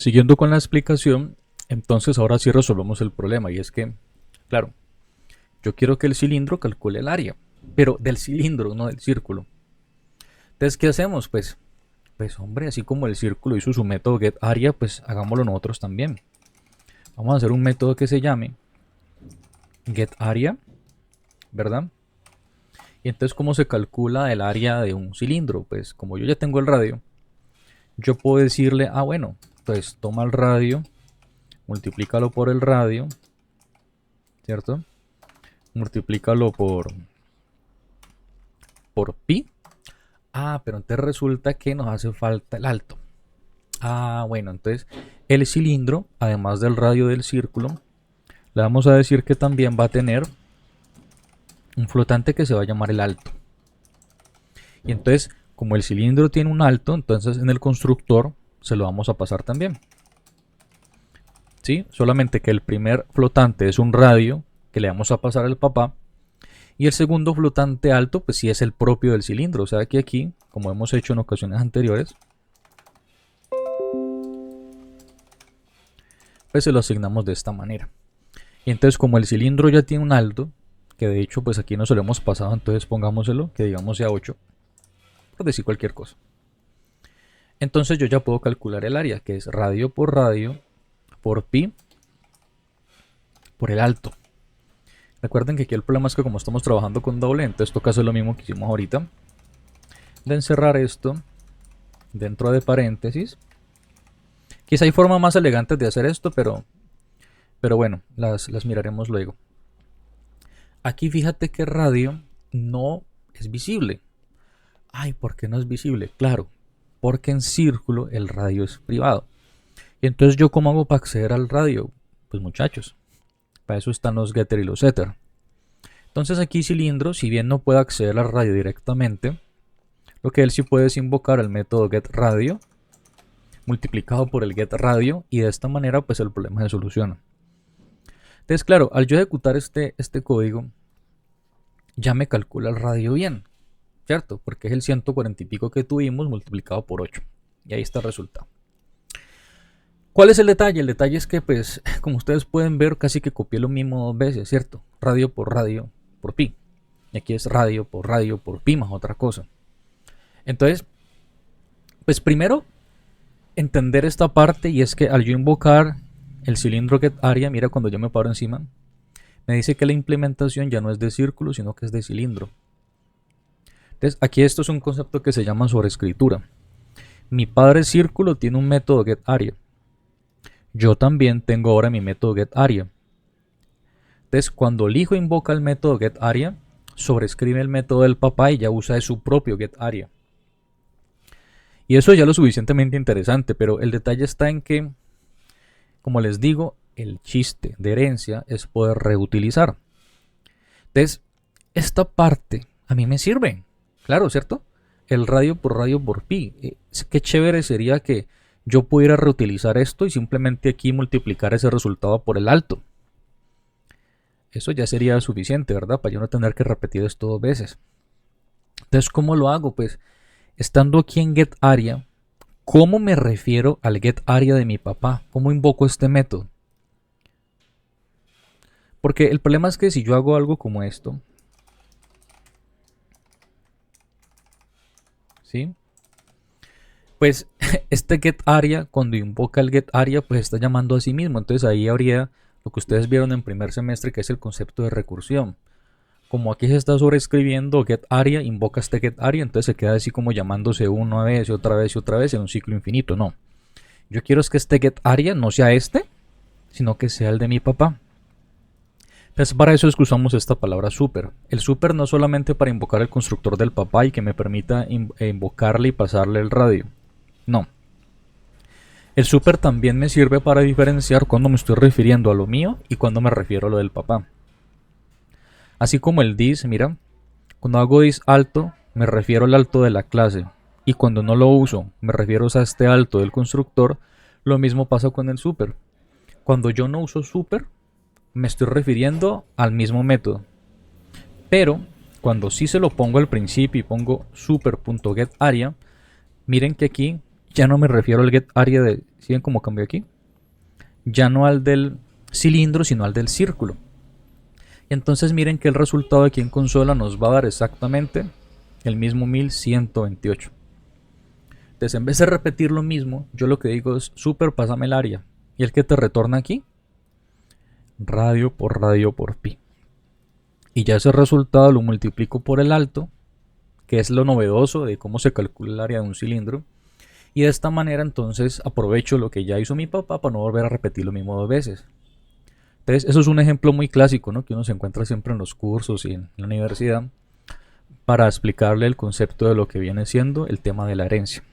Siguiendo con la explicación, entonces ahora sí resolvemos el problema y es que, claro, yo quiero que el cilindro calcule el área, pero del cilindro, no del círculo. Entonces, ¿qué hacemos? Pues hombre, así como el círculo hizo su método getArea, pues hagámoslo nosotros también. Vamos a hacer un método que se llame getArea, ¿verdad? Y entonces, ¿cómo se calcula el área de un cilindro? Pues como yo ya tengo el radio, yo puedo decirle, bueno, pues toma el radio, multiplícalo por el radio, ¿cierto? Multiplícalo por pi. Pero entonces resulta que nos hace falta el alto. Bueno, entonces el cilindro, además del radio del círculo, le vamos a decir que también va a tener un flotante que se va a llamar el alto. Y entonces, como el cilindro tiene un alto, entonces en el constructor se lo vamos a pasar también. ¿Sí? Solamente que el primer flotante es un radio que le vamos a pasar al papá. Y el segundo flotante alto, pues sí es el propio del cilindro. O sea que aquí, como hemos hecho en ocasiones anteriores, pues se lo asignamos de esta manera. Y entonces como el cilindro ya tiene un alto, que de hecho pues aquí no se lo hemos pasado, entonces pongámoselo, que digamos sea 8, por decir cualquier cosa. Entonces yo ya puedo calcular el área, que es radio por pi por el alto. Recuerden que aquí el problema es que como estamos trabajando con doble, entonces toca hacer lo mismo que hicimos ahorita, de encerrar esto dentro de paréntesis. Quizá hay formas más elegantes de hacer esto, pero bueno, las miraremos luego. Aquí fíjate que radio no es visible. ¿Por qué no es visible? Claro, porque en círculo el radio es privado. Y entonces yo cómo hago para acceder al radio? Pues muchachos, para eso están los getter y los setter. Entonces aquí cilindro, si bien no puede acceder al radio directamente, lo que él sí puede es invocar el método getRadio multiplicado por el getRadio y de esta manera pues el problema se soluciona. Entonces claro, al yo ejecutar este código ya me calcula el radio bien, ¿cierto? Porque es el 140 y pico que tuvimos multiplicado por 8 y ahí está el resultado. ¿Cuál es el detalle? El detalle es que pues como ustedes pueden ver casi que copié lo mismo dos veces, ¿cierto? Radio por pi. Y aquí es radio por pi más otra cosa. Entonces, pues primero entender esta parte y es que al yo invocar el cilindro getArea, mira cuando yo me paro encima, me dice que la implementación ya no es de círculo, sino que es de cilindro. Entonces, aquí esto es un concepto que se llama sobreescritura. Mi padre círculo tiene un método getArea. Yo también tengo ahora mi método getArea. Entonces, cuando el hijo invoca el método getArea, sobrescribe el método del papá y ya usa de su propio getArea. Y eso ya es lo suficientemente interesante, pero el detalle está en que, como les digo, el chiste de herencia es poder reutilizar. Entonces, esta parte a mí me sirve, claro, ¿cierto? El radio por pi. Qué chévere sería que yo pudiera reutilizar esto y simplemente aquí multiplicar ese resultado por el alto. Eso ya sería suficiente, ¿verdad? Para yo no tener que repetir esto dos veces. Entonces, ¿cómo lo hago? Pues, estando aquí en getArea, ¿cómo me refiero al getArea de mi papá? ¿Cómo invoco este método? Porque el problema es que si yo hago algo como esto, ¿sí? Pues este getArea, cuando invoca el getArea, pues está llamando a sí mismo. Entonces ahí habría lo que ustedes vieron en primer semestre, que es el concepto de recursión. Como aquí se está sobreescribiendo getArea, invoca este getArea, entonces se queda así como llamándose una vez y otra vez y otra vez en un ciclo infinito. No. Yo quiero es que este getArea no sea este, sino que sea el de mi papá. Entonces para eso es que usamos esta palabra super. El super no es solamente para invocar el constructor del papá y que me permita invocarle y pasarle el radio. No. El super también me sirve para diferenciar cuando me estoy refiriendo a lo mío y cuando me refiero a lo del papá. Así como el dis, mira, cuando hago dis alto me refiero al alto de la clase y cuando no lo uso me refiero a este alto del constructor. Lo mismo pasa con el super. Cuando yo no uso super me estoy refiriendo al mismo método, pero cuando sí se lo pongo al principio y pongo super.getArea, miren que aquí Ya no me refiero al get area de, ¿sí ven cómo cambió aquí? Ya no al del cilindro, sino al del círculo. Y entonces miren que el resultado aquí en consola nos va a dar exactamente el mismo 1128. Entonces en vez de repetir lo mismo, yo lo que digo es super, pásame el área. Y el que te retorna aquí, radio por pi. Y ya ese resultado lo multiplico por el alto, que es lo novedoso de cómo se calcula el área de un cilindro. Y de esta manera entonces aprovecho lo que ya hizo mi papá para no volver a repetir lo mismo dos veces. Entonces eso es un ejemplo muy clásico, ¿no? Que uno se encuentra siempre en los cursos y en la universidad para explicarle el concepto de lo que viene siendo el tema de la herencia.